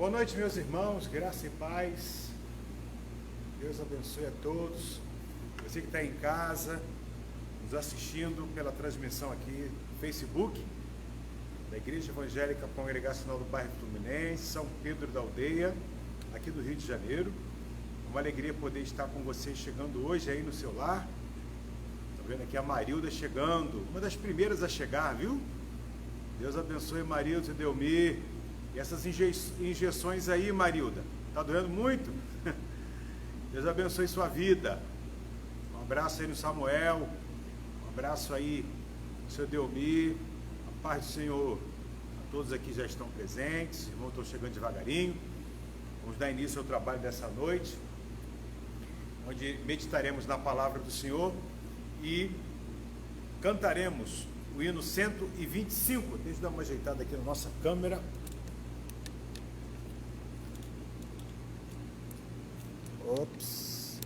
Boa noite, meus irmãos, graça e paz. Deus abençoe a todos. Você que está em casa, nos assistindo pela transmissão aqui no Facebook, da Igreja Evangélica Congregacional do Bairro Fluminense, São Pedro da Aldeia, aqui do Rio de Janeiro. É uma alegria poder estar com vocês chegando hoje aí no seu lar. Está vendo aqui a Marilda chegando, uma das primeiras a chegar, viu? Deus abençoe Marilda e Delmir. E essas injeções aí, Marilda, tá doendo muito? Deus abençoe sua vida. Um abraço aí no Samuel, um abraço aí no seu Delmir, a paz do Senhor a todos aqui já estão presentes, irmãos estão chegando devagarinho. Vamos dar início ao trabalho dessa noite, onde meditaremos na palavra do Senhor e cantaremos o hino 125. Deixa eu dar uma ajeitada aqui na nossa câmera. Ops.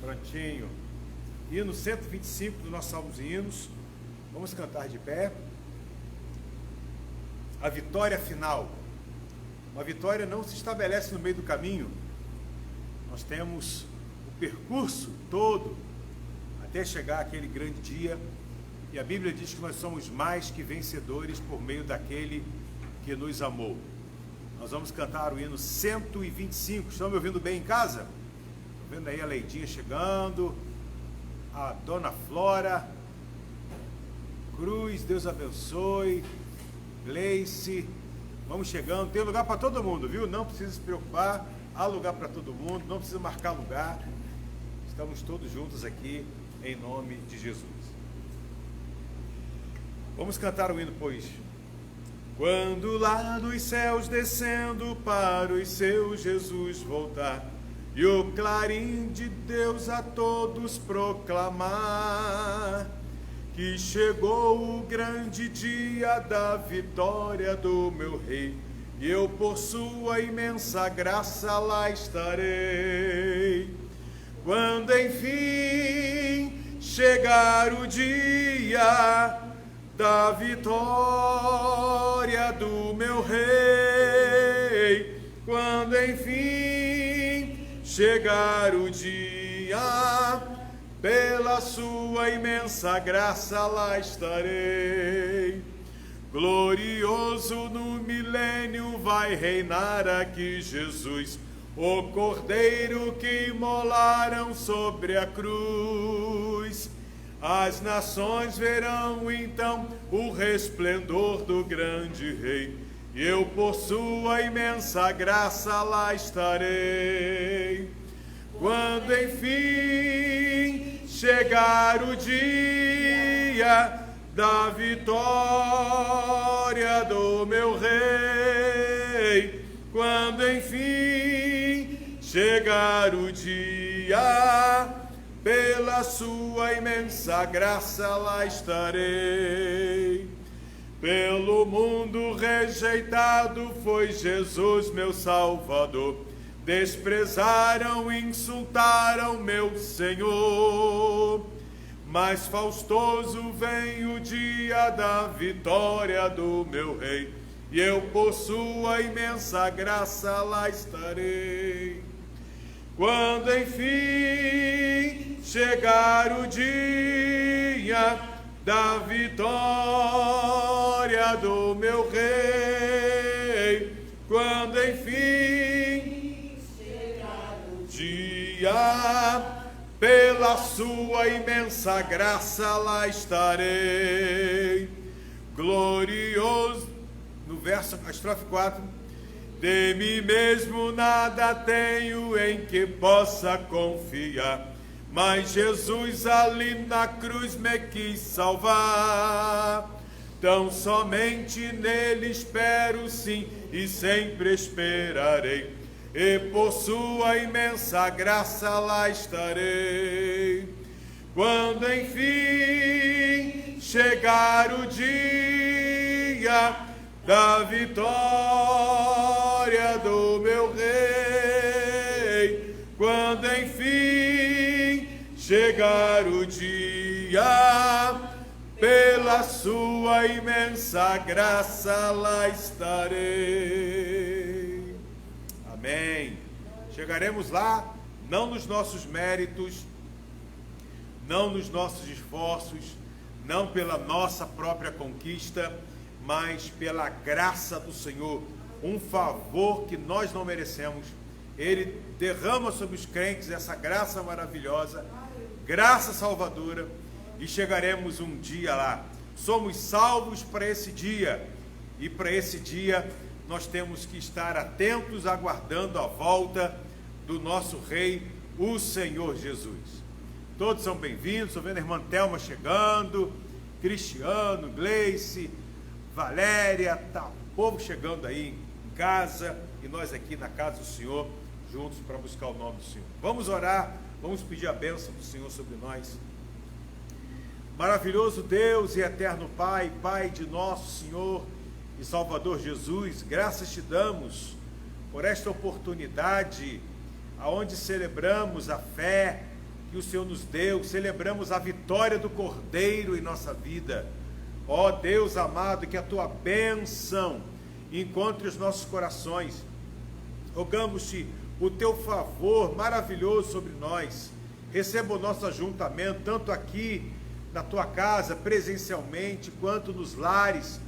Prontinho. Hino 125 do nosso Salmos e Hinos. Vamos cantar de pé. A vitória final. Uma vitória não se estabelece no meio do caminho. Nós temos o percurso todo até chegar àquele grande dia. E a Bíblia diz que nós somos mais que vencedores por meio daquele que nos amou. Nós vamos cantar o hino 125. Estão me ouvindo bem em casa? Estão vendo aí a Leidinha chegando, a Dona Flora, Cruz, Deus abençoe, Gleice, vamos chegando, tem lugar para todo mundo, viu? Não precisa se preocupar, há lugar para todo mundo, não precisa marcar lugar, estamos todos juntos aqui, em nome de Jesus. Vamos cantar o hino, pois. Quando lá dos céus descendo para os seus Jesus voltar, e o clarim de Deus a todos proclamar, que chegou o grande dia da vitória do meu Rei, e eu por sua imensa graça lá estarei. Quando enfim chegar o dia da vitória do meu Rei, quando enfim chegar o dia, pela sua imensa graça lá estarei. Glorioso no milênio vai reinar aqui Jesus, o Cordeiro que imolaram sobre a cruz. As nações verão então o resplendor do grande Rei, e eu por sua imensa graça lá estarei. Quando enfim chegar o dia da vitória do meu Rei, quando enfim chegar o dia, pela sua imensa graça lá estarei. Pelo mundo rejeitado foi Jesus meu Salvador, desprezaram e insultaram meu Senhor, mas faustoso vem o dia da vitória do meu Rei, e eu por sua imensa graça lá estarei. Quando enfim chegar o dia da vitória do meu Rei, quando enfim chegar o dia, pela sua imensa graça lá estarei. Glorioso, no verso, a estrofe 4. De mim mesmo nada tenho em que possa confiar, mas Jesus ali na cruz me quis salvar. Tão somente nele espero sim e sempre esperarei, e por sua imensa graça lá estarei. Quando enfim chegar o dia da vitória do meu Rei, quando enfim chegar o dia, pela sua imensa graça lá estarei. Amém. Chegaremos lá, não nos nossos méritos, não nos nossos esforços, não pela nossa própria conquista, mas pela graça do Senhor, um favor que nós não merecemos. Ele derrama sobre os crentes essa graça maravilhosa, graça salvadora, e chegaremos um dia lá. Somos salvos para esse dia, e para esse dia nós temos que estar atentos, aguardando a volta do nosso Rei, o Senhor Jesus. Todos são bem-vindos. Estou vendo a irmã Thelma chegando, Cristiano, Gleice, Valéria, tá o povo chegando aí em casa, e nós aqui na casa do Senhor, juntos para buscar o nome do Senhor. Vamos orar, vamos pedir a bênção do Senhor sobre nós. Maravilhoso Deus e eterno Pai, Pai de nosso Senhor e Salvador Jesus, graças te damos por esta oportunidade, aonde celebramos a fé que o Senhor nos deu, celebramos a vitória do Cordeiro em nossa vida. Ó Deus amado, que a tua bênção encontre os nossos corações. Rogamos-te o teu favor maravilhoso sobre nós. Receba o nosso ajuntamento, tanto aqui na tua casa, presencialmente, quanto nos lares.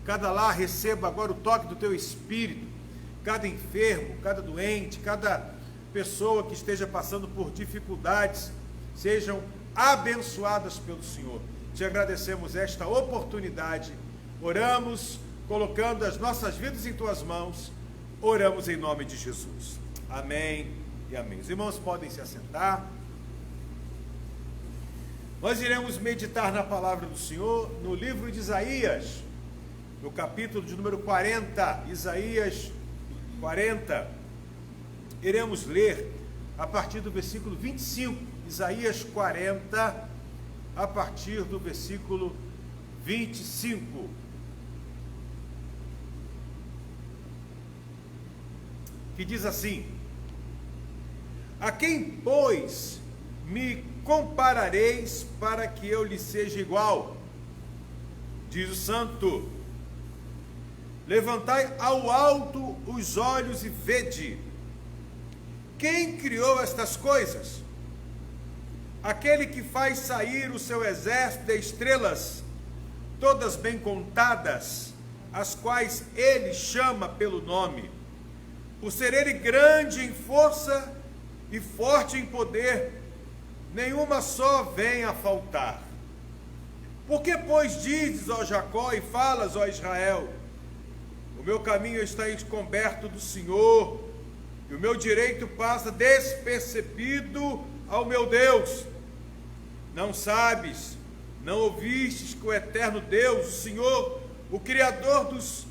Cada lar receba agora o toque do teu Espírito. Cada enfermo, cada doente, cada pessoa que esteja passando por dificuldades, sejam abençoadas pelo Senhor. Te agradecemos esta oportunidade. Oramos colocando as nossas vidas em tuas mãos. Oramos em nome de Jesus. Amém e amém. Os irmãos podem se assentar. Nós iremos meditar na palavra do Senhor no livro de Isaías, no capítulo de número 40, Isaías 40. Iremos ler a partir do versículo 25, Isaías 40, a partir do versículo 25. Que diz assim: a quem, pois, me comparareis para que eu lhe seja igual? Diz o Santo. Levantai ao alto os olhos e vede. Quem criou estas coisas? Aquele que faz sair o seu exército de estrelas, todas bem contadas, as quais ele chama pelo nome. Por ser ele grande em força e forte em poder, nenhuma só vem a faltar. Por que, pois, dizes, ó Jacó, e falas, ó Israel, o meu caminho está encoberto do Senhor, e o meu direito passa despercebido ao meu Deus? Não sabes, não ouvistes que o eterno Deus, o Senhor, o Criador dos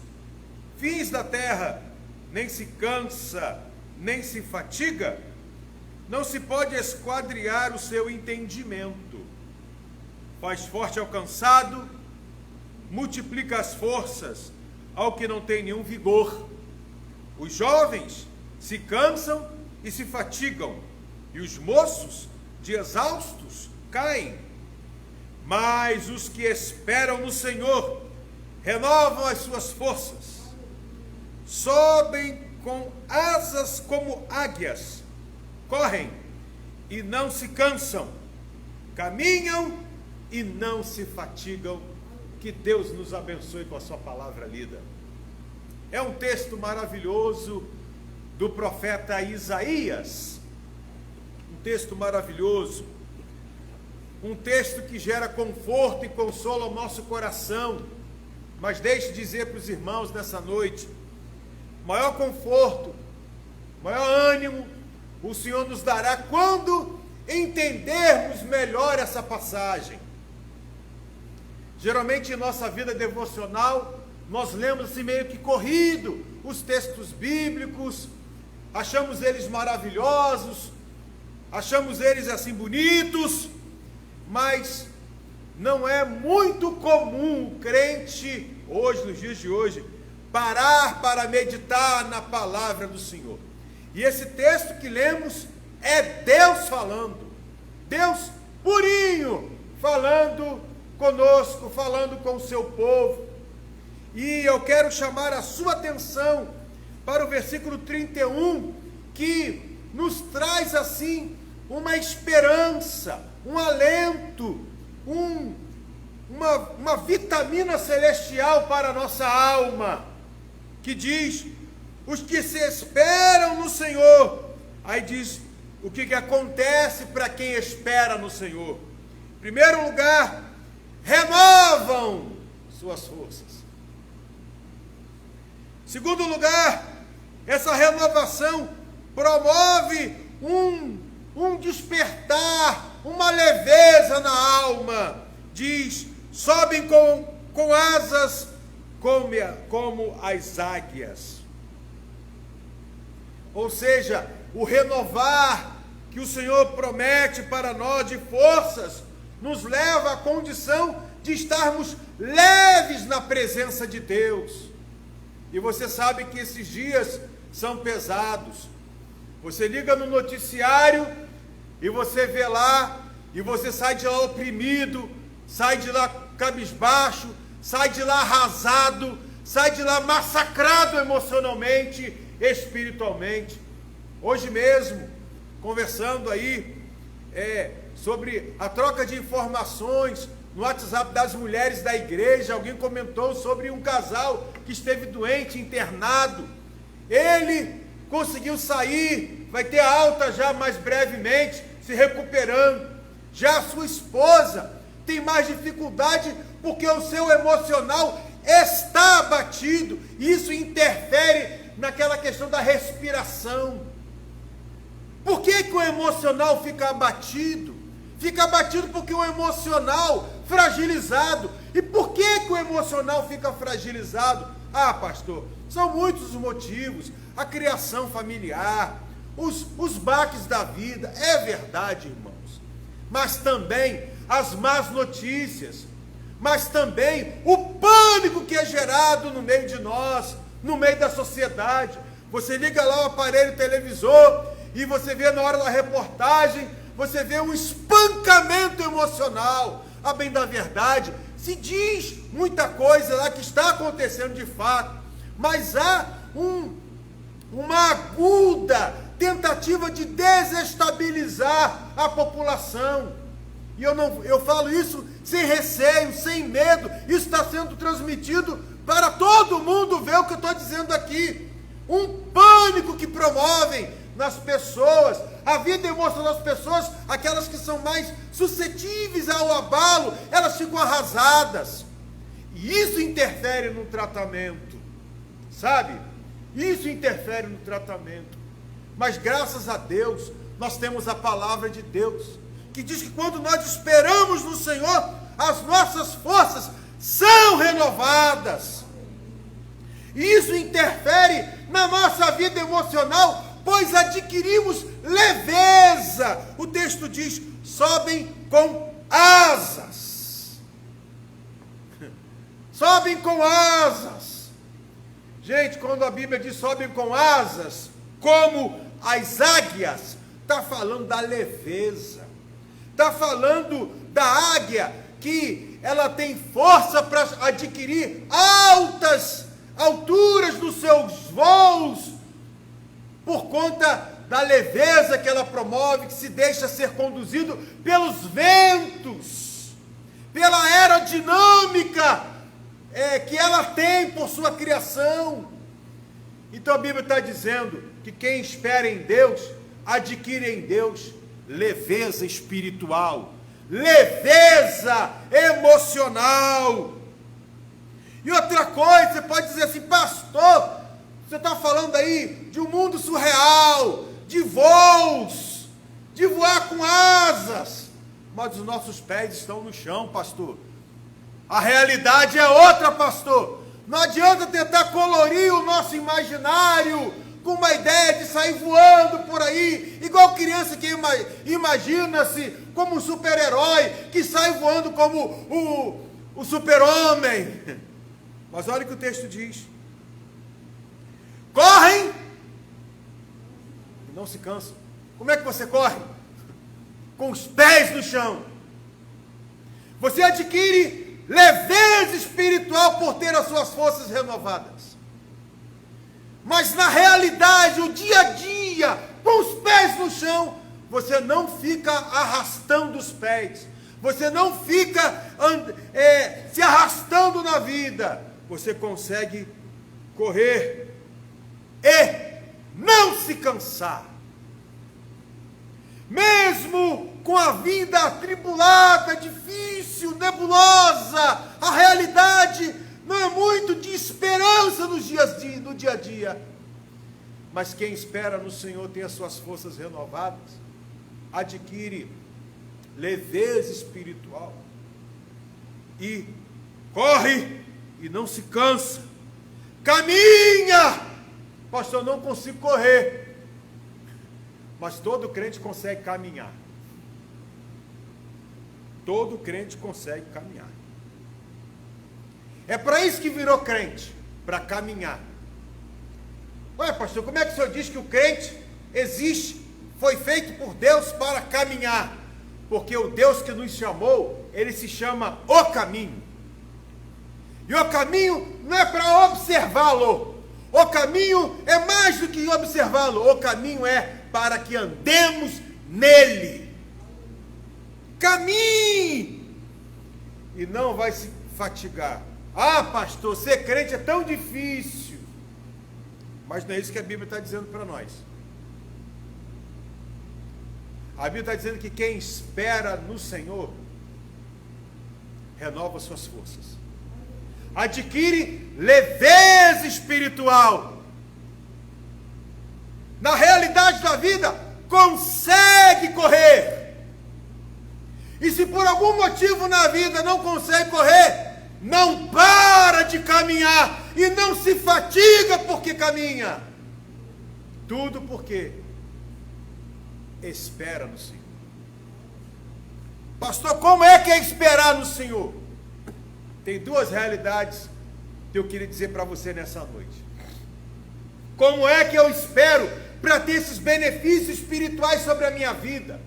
fins da terra, nem se cansa, nem se fatiga? Não se pode esquadriar o seu entendimento. Faz forte ao cansado, multiplica as forças ao que não tem nenhum vigor. Os jovens se cansam e se fatigam, e os moços, de exaustos, caem. Mas os que esperam no Senhor renovam as suas forças, sobem com asas como águias, correm e não se cansam, caminham e não se fatigam. Que Deus nos abençoe com a sua palavra lida. É um texto maravilhoso do profeta Isaías, um texto maravilhoso, um texto que gera conforto e consolo ao nosso coração. Mas deixe dizer para os irmãos nessa noite, maior conforto, maior ânimo, o Senhor nos dará quando entendermos melhor essa passagem. Geralmente em nossa vida devocional, nós lemos assim meio que corrido os textos bíblicos, achamos eles maravilhosos, achamos eles assim bonitos, mas não é muito comum o crente, hoje, nos dias de hoje, parar para meditar na palavra do Senhor. E esse texto que lemos é Deus falando, Deus purinho, falando conosco, falando com o seu povo. E eu quero chamar a sua atenção para o versículo 31, que nos traz assim uma esperança, um alento, uma vitamina celestial para a nossa alma, que diz: os que se esperam no Senhor. Aí diz o que acontece para quem espera no Senhor. Em primeiro lugar, renovam suas forças. Em segundo lugar, essa renovação promove um despertar, uma leveza na alma. Diz: sobem com asas como as águias. Ou seja, o renovar que o Senhor promete para nós de forças, nos leva à condição de estarmos leves na presença de Deus. E você sabe que esses dias são pesados. Você liga no noticiário e você vê lá, e você sai de lá oprimido, sai de lá cabisbaixo, sai de lá arrasado, sai de lá massacrado emocionalmente, espiritualmente. Hoje mesmo, conversando aí sobre a troca de informações no WhatsApp das mulheres da igreja, alguém comentou sobre um casal que esteve doente, internado. Ele conseguiu sair, vai ter alta já mais brevemente, se recuperando. Já a sua esposa tem mais dificuldade porque o seu emocional está abatido. Isso interfere naquela questão da respiração. Por que o emocional fica abatido? Fica abatido porque o emocional fragilizado. E por que o emocional fica fragilizado? Ah, pastor, são muitos os motivos. A criação familiar, os baques da vida, é verdade, irmãos. Mas também as más notícias, mas também o pânico que é gerado no meio de nós, no meio da sociedade. Você liga lá o aparelho televisor e você vê na hora da reportagem, você vê um espancamento emocional. A bem da verdade, se diz muita coisa lá que está acontecendo de fato, mas há uma aguda tentativa de desestabilizar a população. E eu falo isso sem receio, sem medo. Isso está sendo transmitido para todo mundo ver o que eu estou dizendo aqui. Um pânico que promovem nas pessoas, a vida emocional das pessoas, aquelas que são mais suscetíveis ao abalo, elas ficam arrasadas. E isso interfere no tratamento, sabe? Isso interfere no tratamento. Mas graças a Deus, nós temos a palavra de Deus, que diz que quando nós esperamos no Senhor, as nossas forças são renovadas. E isso interfere na nossa vida emocional, pois adquirimos leveza. O texto diz: sobem com asas. Sobem com asas. Gente, quando a Bíblia diz sobem com asas, como as águias, está falando da leveza. Está falando da águia, que ela tem força para adquirir altas alturas nos seus voos, por conta da leveza que ela promove, que se deixa ser conduzido pelos ventos, pela aerodinâmica que ela tem por sua criação. Então a Bíblia está dizendo que quem espera em Deus, adquire em Deus leveza espiritual, leveza emocional. E outra coisa, você pode dizer assim: pastor, você está falando aí de um mundo surreal, de voos, de voar com asas, mas os nossos pés estão no chão, pastor. A realidade é outra, pastor. Não adianta tentar colorir o nosso imaginário com uma ideia de sair voando por aí, igual criança que imagina-se como um super-herói, que sai voando como o super-homem. Mas olha o que o texto diz: correm e não se cansam. Como é que você corre? Com os pés no chão. Você adquire leveza espiritual por ter as suas forças renovadas. Mas na realidade, o dia a dia, com os pés no chão, você não fica arrastando os pés. Você não fica se arrastando na vida. Você consegue correr e não se cansar. Mesmo com a vida atribulada, difícil, nebulosa, a realidade não é muito de esperança no dia a dia. Mas quem espera no Senhor tem as suas forças renovadas, adquire leveza espiritual e corre e não se cansa, caminha. Pastor, eu não consigo correr, mas todo crente consegue caminhar. Todo crente consegue caminhar. É para isso que virou crente, para caminhar. Ué, pastor, como é que o senhor diz que o crente existe, foi feito por Deus para caminhar? Porque o Deus que nos chamou, ele se chama o caminho. E o caminho não é para observá-lo. O caminho é mais do que observá-lo. O caminho é para que andemos nele. Caminhe! E não vai se fatigar. Ah, pastor, ser crente é tão difícil. Mas não é isso que a Bíblia está dizendo para nós. A Bíblia está dizendo que quem espera no Senhor renova suas forças, adquire leveza espiritual. Na realidade da vida, consegue correr. E se por algum motivo na vida não consegue correr, não para de caminhar e não se fatiga porque caminha. Tudo porque espera no Senhor. Pastor, como é que é esperar no Senhor? Tem duas realidades que eu queria dizer para você nessa noite. Como é que eu espero para ter esses benefícios espirituais sobre a minha vida?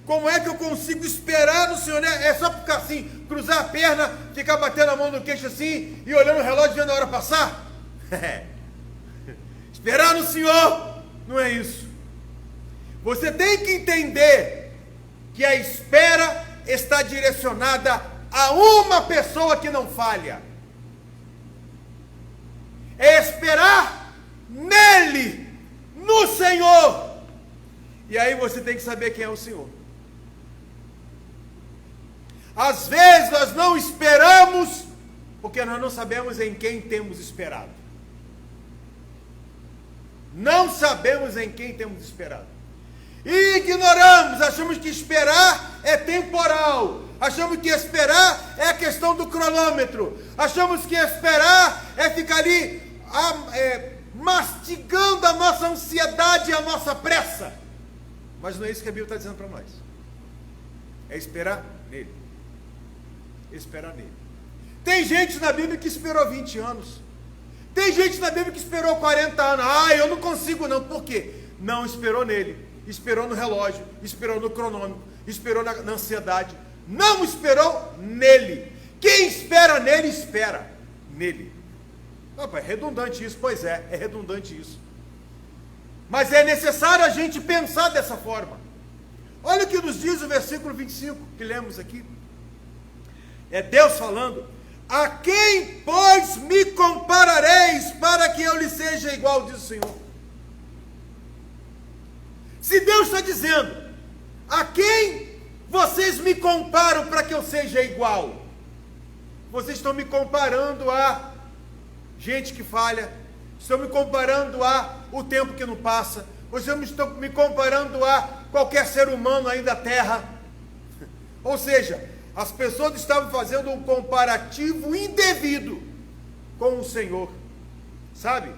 Como é que eu consigo esperar no Senhor? É só ficar assim, cruzar a perna, ficar batendo a mão no queixo assim e olhando o relógio vendo a hora passar? Esperar no Senhor não é isso. Você tem que entender que a espera está direcionada a uma pessoa que não falha. É esperar nele, no Senhor. E aí você tem que saber quem é o Senhor. Às vezes nós não esperamos porque nós não sabemos em quem temos esperado. Não sabemos em quem temos esperado. E ignoramos, achamos que esperar é temporal. Achamos que esperar é a questão do cronômetro. Achamos que esperar é ficar ali mastigando a nossa ansiedade e a nossa pressa. Mas não é isso que a Bíblia está dizendo para nós. É esperar nele. Esperar nele. Tem gente na Bíblia que esperou 20 anos. Tem gente na Bíblia que esperou 40 anos. Ah, eu não consigo não. Por quê? Não esperou nele. Esperou no relógio. Esperou no cronômetro. Esperou na ansiedade. Não esperou nele. Quem espera nele, espera nele. Opa, é redundante isso. Pois é redundante isso. Mas é necessário a gente pensar dessa forma. Olha o que nos diz o versículo 25 que lemos aqui. É Deus falando: a quem, pois, me comparareis para que eu lhe seja igual, diz o Senhor. Se Deus está dizendo: a quem vocês me comparam para que eu seja igual? Vocês estão me comparando a gente que falha, estão me comparando a o tempo que não passa, vocês estão me comparando a qualquer ser humano aí da terra. Ou seja, as pessoas estavam fazendo um comparativo indevido com o Senhor, sabe?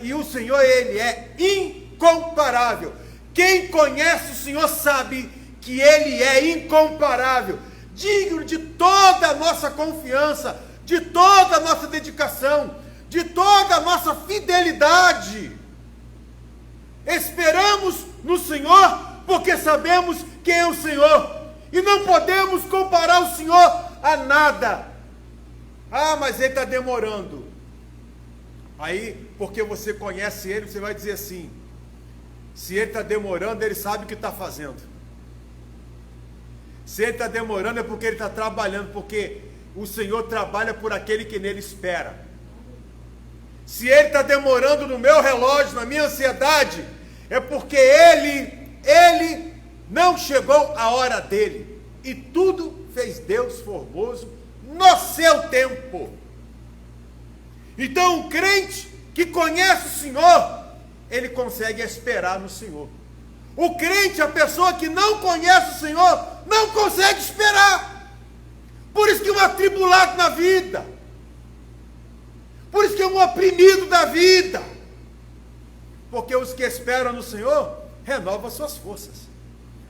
E o Senhor, ele é incomparável. Quem conhece o Senhor sabe que ele é incomparável, digno de toda a nossa confiança, de toda a nossa dedicação, de toda a nossa fidelidade. Esperamos no Senhor porque sabemos quem é o Senhor. E não podemos comparar o Senhor a nada. Ah, mas ele está demorando. Aí, porque você conhece ele, você vai dizer assim: se ele está demorando, ele sabe o que está fazendo. Se ele está demorando, é porque ele está trabalhando, porque o Senhor trabalha por aquele que nele espera. Se ele está demorando no meu relógio, na minha ansiedade, é porque ele não chegou a hora dele. E tudo fez Deus formoso no seu tempo. Então, um crente que conhece o Senhor, ele consegue esperar no Senhor. O crente, a pessoa que não conhece o Senhor, não consegue esperar. Por isso que é um atribulado na vida. Por isso que é um oprimido da vida. Porque os que esperam no Senhor, renovam suas forças.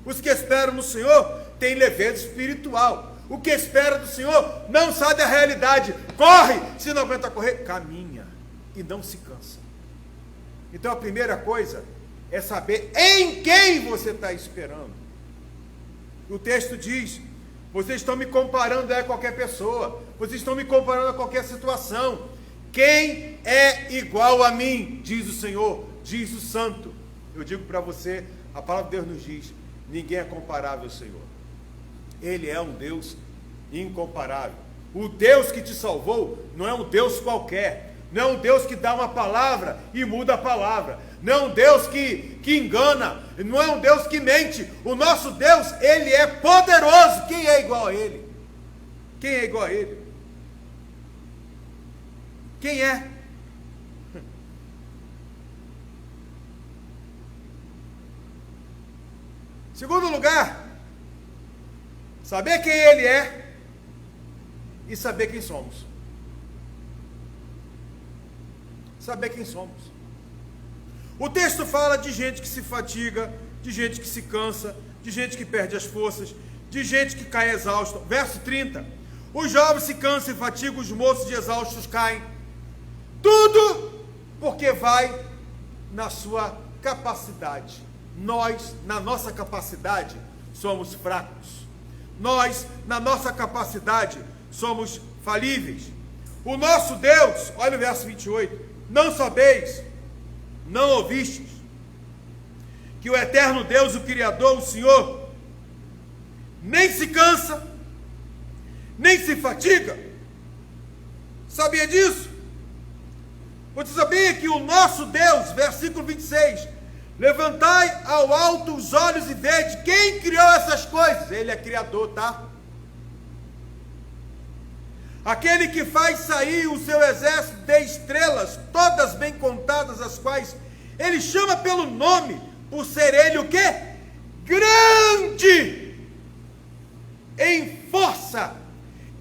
Os que esperam no Senhor, têm leveza espiritual. O que espera do Senhor, não sai da realidade. Corre, se não aguenta correr, caminha e não se cansa. Então a primeira coisa é saber em quem você está esperando. O texto diz: vocês estão me comparando a qualquer pessoa, vocês estão me comparando a qualquer situação. Quem é igual a mim, diz o Senhor, diz o Santo. Eu digo para você, a palavra de Deus nos diz: ninguém é comparável ao Senhor. Ele é um Deus incomparável. O Deus que te salvou não é um Deus qualquer, não é um Deus que dá uma palavra e muda a palavra, não é um Deus que engana, não é um Deus que mente. O nosso Deus, ele é poderoso. Quem é igual a ele? Quem é igual a ele? Quem é? Segundo lugar, saber quem ele é e saber quem somos. Saber quem somos. O texto fala de gente que se fatiga, de gente que se cansa, de gente que perde as forças, de gente que cai exausta. Verso 30. Os jovens se cansam e fatigam, os moços de exaustos caem. Tudo porque vai na sua capacidade. Nós, na nossa capacidade, somos fracos. Nós, na nossa capacidade, somos falíveis. O nosso Deus, olha o verso 28, não sabeis, não ouvistes, que o eterno Deus, o Criador, o Senhor, nem se cansa, nem se fatiga. Sabia disso? Você sabia que o nosso Deus, versículo 26, levantai ao alto os olhos e vede quem criou essas coisas. Ele é criador, tá? Aquele que faz sair o seu exército de estrelas, todas bem contadas, as quais ele chama pelo nome, por ser ele o quê? Grande em força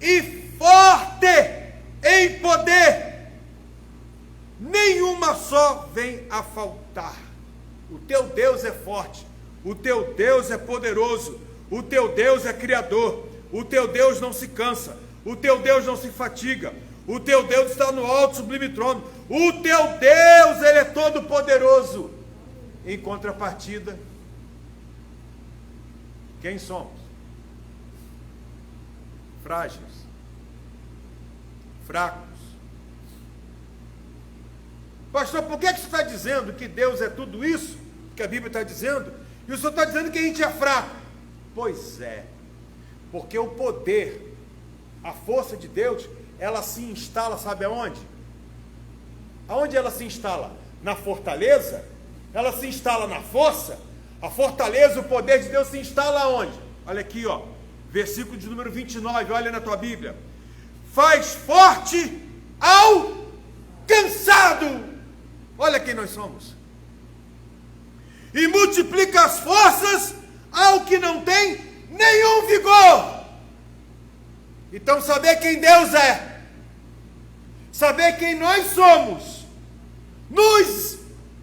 e forte em poder. Nenhuma só vem a faltar. O teu Deus é forte, o teu Deus é poderoso, o teu Deus é criador, o teu Deus não se cansa, o teu Deus não se fatiga, o teu Deus está no alto sublime trono, o teu Deus, ele é todo poderoso. Em contrapartida, quem somos? Frágeis, fracos. Pastor, por que você está dizendo que Deus é tudo isso que a Bíblia está dizendo, e o senhor está dizendo que a gente é fraco? Pois é, porque o poder, a força de Deus, ela se instala, sabe aonde? Aonde ela se instala? Na fortaleza? Ela se instala na força? A fortaleza, o poder de Deus se instala aonde? Olha aqui, ó, versículo de número 29, olha na tua Bíblia. Faz forte ao cansado. Olha quem nós somos. E multiplica as forças ao que não tem nenhum vigor. Então, saber quem Deus é, saber quem nós somos, nos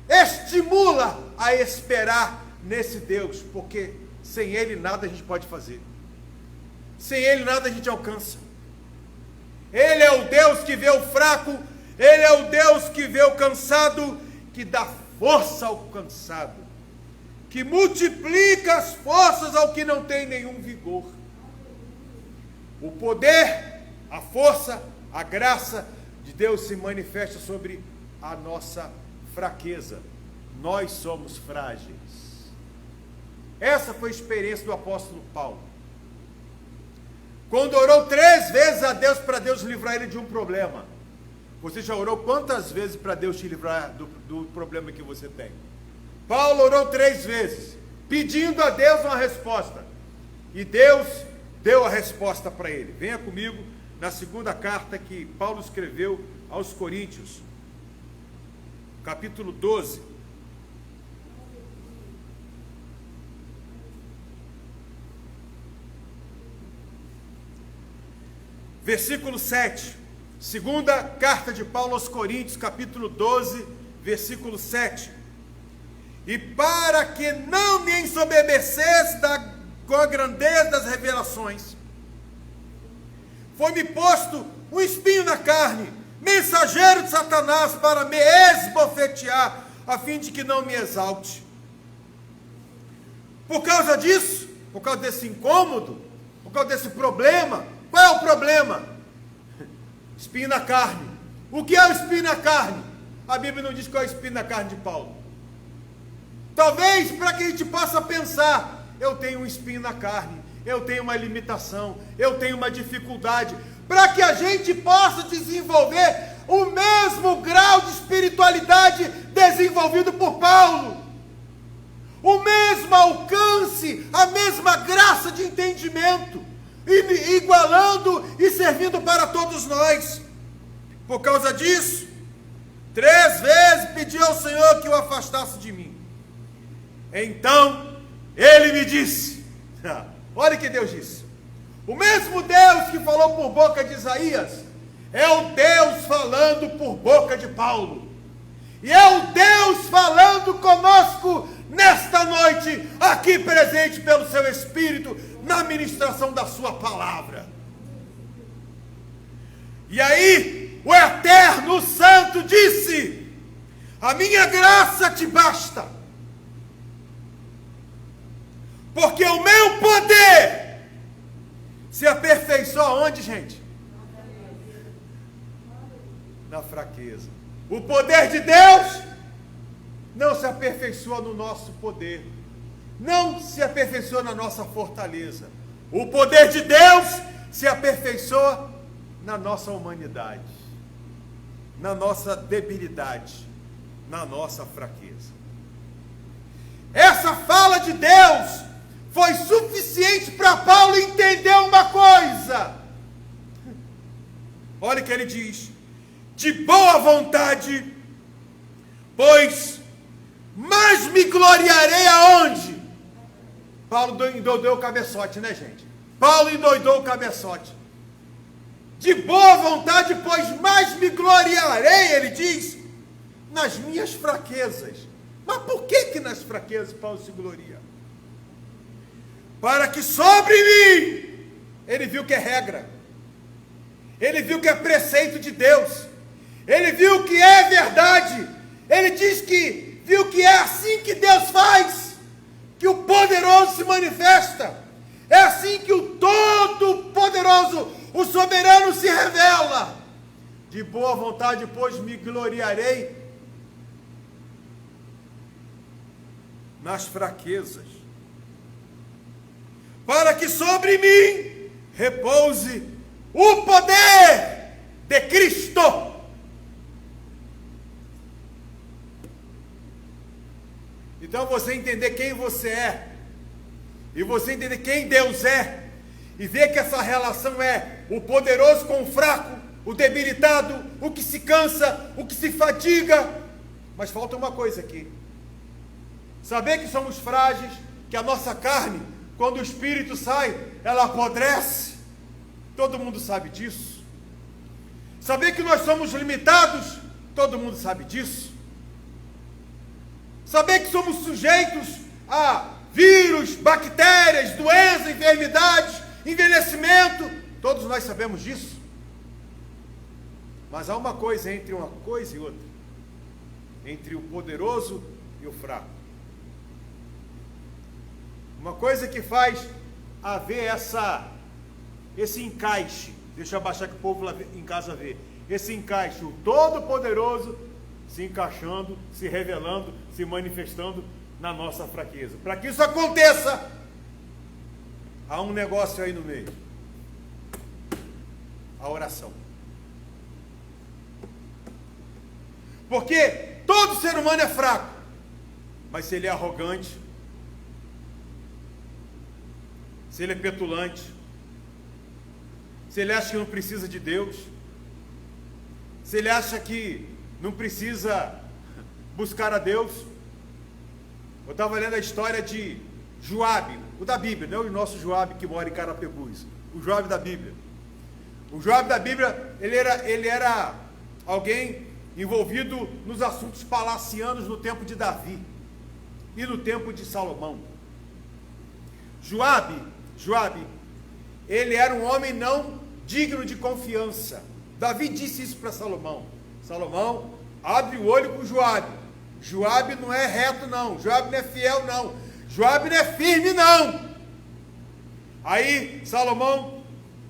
estimula a esperar nesse Deus, porque sem Ele nada a gente pode fazer, sem Ele nada a gente alcança. Ele é o Deus que vê o fraco, Ele é o Deus que vê o cansado, que dá força ao cansado. que multiplica as forças ao que não tem nenhum vigor. O poder, a força, a graça de Deus se manifesta sobre a nossa fraqueza. Nós somos frágeis. Essa foi a experiência do apóstolo Paulo. Quando orou 3 vezes a Deus para Deus livrar ele de um problema. Você já orou quantas vezes para Deus te livrar do problema que você tem? Paulo orou 3 vezes, pedindo a Deus uma resposta. E Deus deu a resposta para ele. Venha comigo na segunda carta que Paulo escreveu aos Coríntios, capítulo 12. Versículo 7. Segunda carta de Paulo aos Coríntios, capítulo 12, versículo 7. E para que não me ensoberbecesse com a grandeza das revelações, foi-me posto um espinho na carne, mensageiro de Satanás, para me esbofetear, a fim de que não me exalte. Por causa disso, por causa desse incômodo, por causa desse problema, qual é o problema? Espinho na carne. O que é o espinho na carne? A Bíblia não diz qual é o espinho na carne de Paulo. Talvez para que a gente possa pensar, eu tenho um espinho na carne, eu tenho uma limitação, eu tenho uma dificuldade, para que a gente possa desenvolver o mesmo grau de espiritualidade desenvolvido por Paulo, o mesmo alcance, a mesma graça de entendimento, igualando e servindo para todos nós. Por causa disso, 3 vezes pedi ao Senhor que o afastasse de mim. Então ele me disse, olha o que Deus disse, o mesmo Deus que falou por boca de Isaías, é o Deus falando por boca de Paulo, e é o Deus falando conosco nesta noite, aqui presente pelo seu Espírito, na ministração da sua palavra. E aí, o Eterno Santo disse, a minha graça te basta, porque o meu poder se aperfeiçoa onde, gente? Na fraqueza. O poder de Deus não se aperfeiçoa no nosso poder, não se aperfeiçoa na nossa fortaleza. O poder de Deus se aperfeiçoa na nossa humanidade, na nossa debilidade, na nossa fraqueza. Essa fala de Deus foi suficiente para Paulo entender uma coisa. Olha o que ele diz: de boa vontade, pois mais me gloriarei aonde? Paulo endoidou o cabeçote, né, gente? Paulo endoidou o cabeçote. De boa vontade, pois mais me gloriarei, ele diz, nas minhas fraquezas. Mas por que nas fraquezas Paulo se gloria? Para que sobre mim, ele viu que é regra, ele viu que é preceito de Deus, ele viu que é verdade, ele diz que viu que é assim que Deus faz, que o poderoso se manifesta, é assim que o Todo-Poderoso, o soberano se revela. De boa vontade, pois me gloriarei nas fraquezas, para que sobre mim repouse o poder de Cristo. Então você entender quem você é, e você entender quem Deus é, e ver que essa relação é o poderoso com o fraco, o debilitado, o que se cansa, o que se fadiga. Mas falta uma coisa aqui: saber que somos frágeis, que a nossa carne, quando o Espírito sai, ela apodrece. Todo mundo sabe disso. Saber que nós somos limitados, todo mundo sabe disso. Saber que somos sujeitos a vírus, bactérias, doenças, enfermidades, envelhecimento, todos nós sabemos disso. Mas há uma coisa entre uma coisa e outra, entre o poderoso e o fraco. Uma coisa que faz haver esse encaixe. Deixa eu abaixar que o povo lá em casa vê. Esse encaixe, o Todo-Poderoso se encaixando, se revelando, se manifestando na nossa fraqueza. Para que isso aconteça, há um negócio aí no meio. A oração. Porque todo ser humano é fraco. Mas se ele é arrogante, se ele é petulante, se ele acha que não precisa de Deus, se ele acha que não precisa buscar a Deus. Eu estava lendo a história de Joabe, o da Bíblia, não o nosso Joabe que mora em Carapebus, o Joabe da Bíblia. O Joabe da Bíblia, ele era alguém envolvido nos assuntos palacianos no tempo de Davi e no tempo de Salomão. Joabe, ele era um homem não digno de confiança. Davi disse isso para Salomão. Salomão, abre o olho com Joabe. Joabe não é reto não, Joabe não é fiel não, Joabe não é firme não. Aí Salomão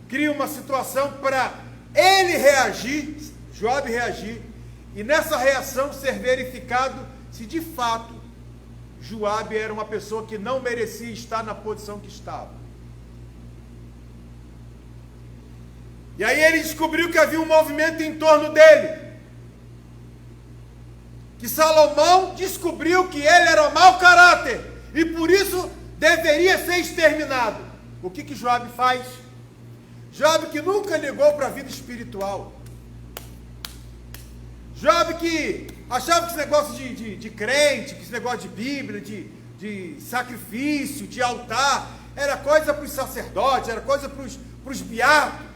cria uma situação para ele reagir, Joabe reagir, e nessa reação ser verificado se de fato Joabe era uma pessoa que não merecia estar na posição que estava. E aí ele descobriu que havia um movimento em torno dele. Que Salomão descobriu que ele era mau caráter e por isso deveria ser exterminado. O que Joabe faz? Joabe que nunca ligou para a vida espiritual. Joabe que achava que esse negócio de crente, que esse negócio de Bíblia, de sacrifício, de altar, era coisa para os sacerdotes, era coisa para os beatos.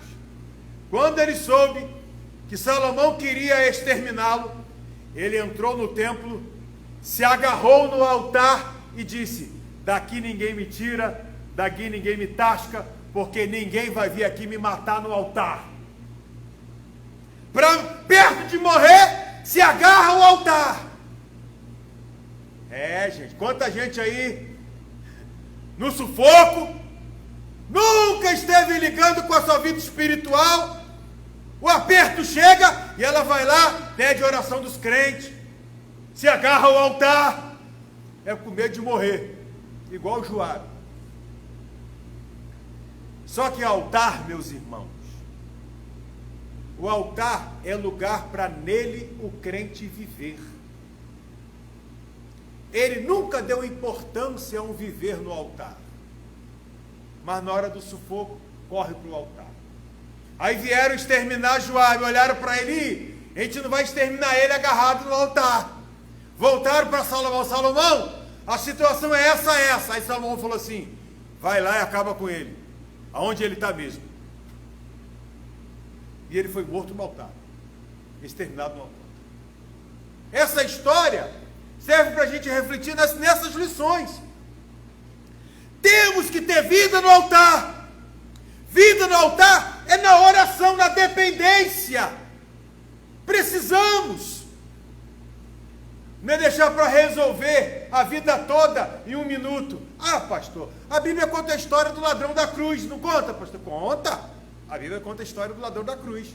Quando ele soube que Salomão queria exterminá-lo, ele entrou no templo, se agarrou no altar e disse: daqui ninguém me tira, daqui ninguém me tasca, porque ninguém vai vir aqui me matar no altar. Perto de morrer, se agarra ao altar. Gente, quanta gente aí no sufoco, nunca esteve ligando com a sua vida espiritual. O aperto chega e ela vai lá, pede a oração dos crentes, se agarra ao altar, é com medo de morrer, igual o Joabe. Só que altar, meus irmãos, o altar é lugar para nele o crente viver. Ele nunca deu importância a um viver no altar, mas na hora do sufoco, corre para o altar. Aí vieram exterminar Joabe, olharam para ele, a gente não vai exterminar ele agarrado no altar. Voltaram para Salomão: Salomão, a situação é essa. Aí Salomão falou assim: vai lá e acaba com ele, aonde ele está mesmo. E ele foi morto no altar, exterminado no altar. Essa história serve para a gente refletir nessas lições. Temos que ter vida no altar. Vida no altar é na oração, na dependência. Precisamos. Não é deixar para resolver a vida toda em 1 minuto. Ah, pastor, a Bíblia conta a história do ladrão da cruz. Não conta, pastor? Conta. A Bíblia conta a história do ladrão da cruz.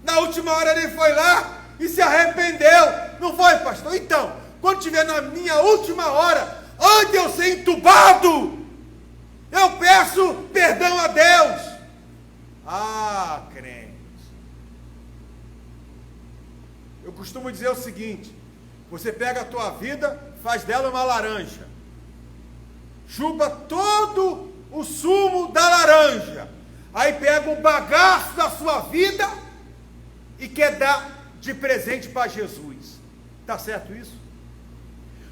Na última hora ele foi lá e se arrependeu. Não foi, pastor? Então, quando estiver na minha última hora, antes de eu ser entubado, eu peço perdão a Deus. Ah, crente. Eu costumo dizer o seguinte: você pega a tua vida, faz dela uma laranja, chupa todo o sumo da laranja, aí pega o bagaço da sua vida e quer dar de presente para Jesus. Está certo isso?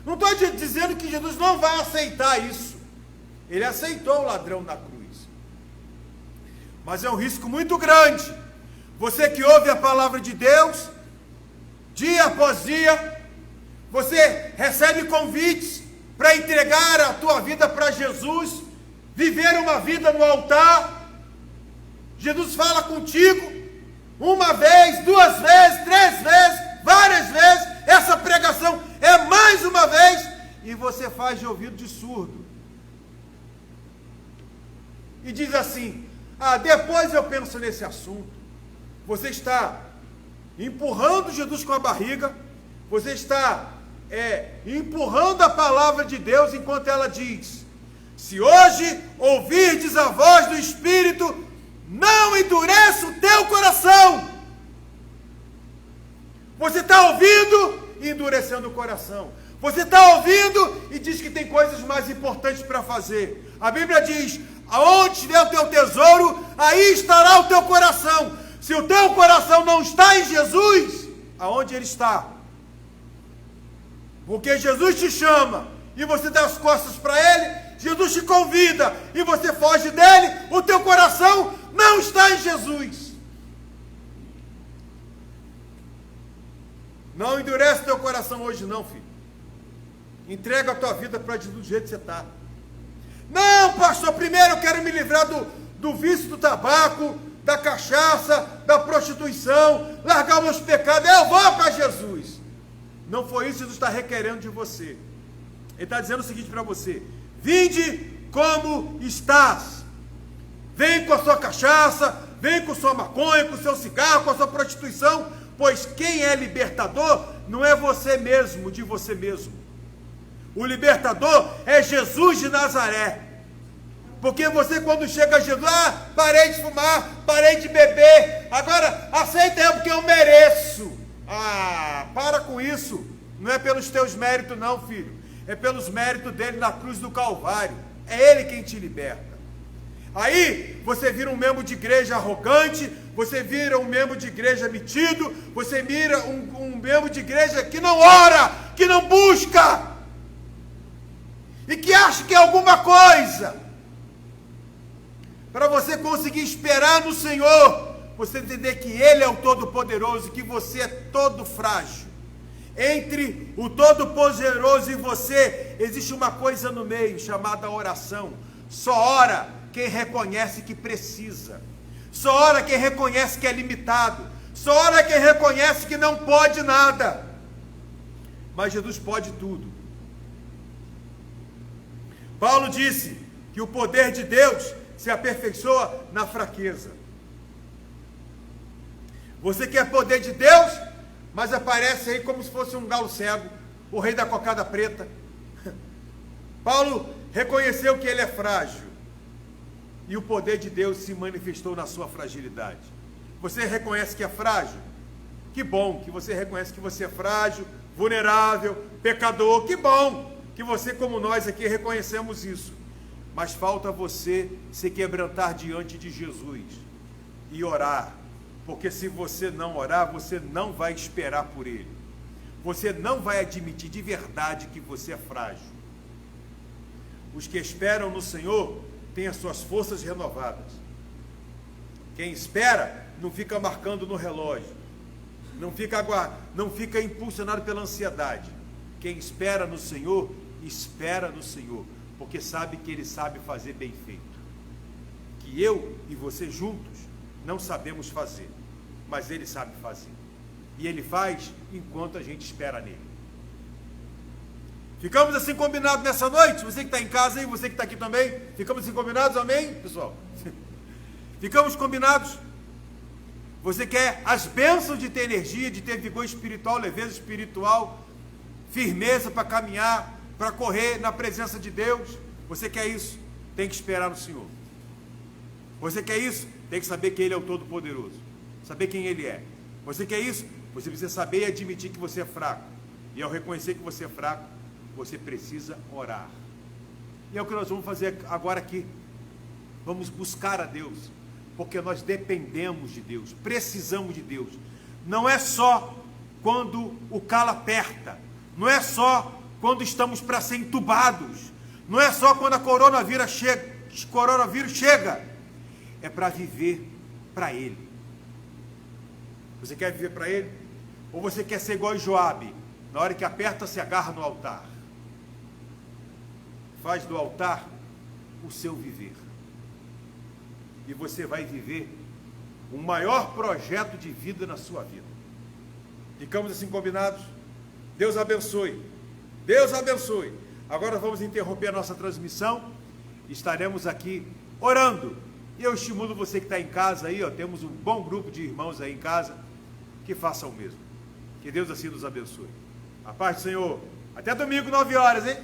Não estou dizendo que Jesus não vai aceitar isso. Ele aceitou o ladrão da cruz. Mas é um risco muito grande. Você que ouve a palavra de Deus, dia após dia, você recebe convites para entregar a tua vida para Jesus, viver uma vida no altar. Jesus fala contigo, 1 vez, 2 vezes, 3 vezes, várias vezes. Essa pregação é mais uma vez, e você faz de ouvido de surdo. e diz assim: ah, depois eu penso nesse assunto. Você está empurrando Jesus com a barriga, você está empurrando a palavra de Deus, enquanto ela diz: se hoje ouvirdes a voz do Espírito, não endureça o teu coração. Você está ouvindo e endurecendo o coração. Você está ouvindo e diz que tem coisas mais importantes para fazer. A Bíblia diz: aonde estiver o teu tesouro, aí estará o teu coração. Se o teu coração não está em Jesus, aonde ele está? Porque Jesus te chama e você dá as costas para ele, Jesus te convida e você foge dele, o teu coração não está em Jesus. Não endurece teu coração hoje não, filho. Entrega a tua vida para Jesus do jeito que você está. Não, pastor, primeiro eu quero me livrar do vício do tabaco, da cachaça, da prostituição, largar os meus pecados, eu vou para Jesus. Não foi isso que Jesus está requerendo de você. Ele está dizendo o seguinte para você: vinde como estás. Vem com a sua cachaça, vem com a sua maconha, com o seu cigarro, com a sua prostituição, pois quem é libertador não é você mesmo, de você mesmo. O libertador é Jesus de Nazaré. Porque você, quando chega a Jesus, parei de fumar, parei de beber, agora aceita eu porque eu mereço. Para com isso. Não é pelos teus méritos não, filho. É pelos méritos dele na cruz do Calvário. É ele quem te liberta. Aí você vira um membro de igreja arrogante, você vira um membro de igreja metido, você vira um membro de igreja que não ora, que não busca, e que acha que é alguma coisa. Para você conseguir esperar no Senhor, você entender que Ele é o Todo-Poderoso, que você é todo frágil. Entre o Todo-Poderoso e você, existe uma coisa no meio, chamada oração. Só ora quem reconhece que precisa. Só ora quem reconhece que é limitado. Só ora quem reconhece que não pode nada. Mas Jesus pode tudo. Paulo disse que o poder de Deus se aperfeiçoa na fraqueza. Você quer poder de Deus, mas aparece aí como se fosse um galo cego, o rei da cocada preta. Paulo reconheceu que ele é frágil, e o poder de Deus se manifestou na sua fragilidade. Você reconhece que é frágil? Que bom que você reconhece que você é frágil, vulnerável, pecador. Que bom que você, como nós aqui, reconhecemos isso. Mas falta você se quebrantar diante de Jesus e orar. Porque se você não orar, você não vai esperar por Ele. Você não vai admitir de verdade que você é frágil. Os que esperam no Senhor têm as suas forças renovadas. Quem espera não fica marcando no relógio, não fica impulsionado pela ansiedade. Quem espera no Senhor, porque sabe que Ele sabe fazer bem feito. Que eu e você juntos não sabemos fazer, mas Ele sabe fazer. E Ele faz enquanto a gente espera nele. Ficamos assim combinados nessa noite? Você que está em casa e você que está aqui também, ficamos assim combinados, amém, pessoal? Ficamos combinados? Você quer as bênçãos de ter energia, de ter vigor espiritual, leveza espiritual, firmeza para caminhar, para correr na presença de Deus? Você quer isso? Tem que esperar no Senhor. Você quer isso? Tem que saber que Ele é o Todo-Poderoso, saber quem Ele é. Você quer isso? Você precisa saber e admitir que você é fraco. E ao reconhecer que você é fraco, você precisa orar. E é o que nós vamos fazer agora aqui. Vamos buscar a Deus, porque nós dependemos de Deus, precisamos de Deus. Não é só quando o calo aperta, não é só quando estamos para ser entubados, não é só quando a coronavírus chega, é para viver para Ele. Você quer viver para Ele? Ou você quer ser igual a Joabe, na hora que aperta, se agarra no altar? Faz do altar o seu viver. E você vai viver o maior projeto de vida na sua vida. Ficamos assim combinados? Deus abençoe. Deus abençoe. Agora vamos interromper a nossa transmissão. Estaremos aqui orando. E eu estimulo você que está em casa aí, ó, temos um bom grupo de irmãos aí em casa, que façam o mesmo. Que Deus assim nos abençoe. A paz do Senhor. Até domingo, 9 horas, hein?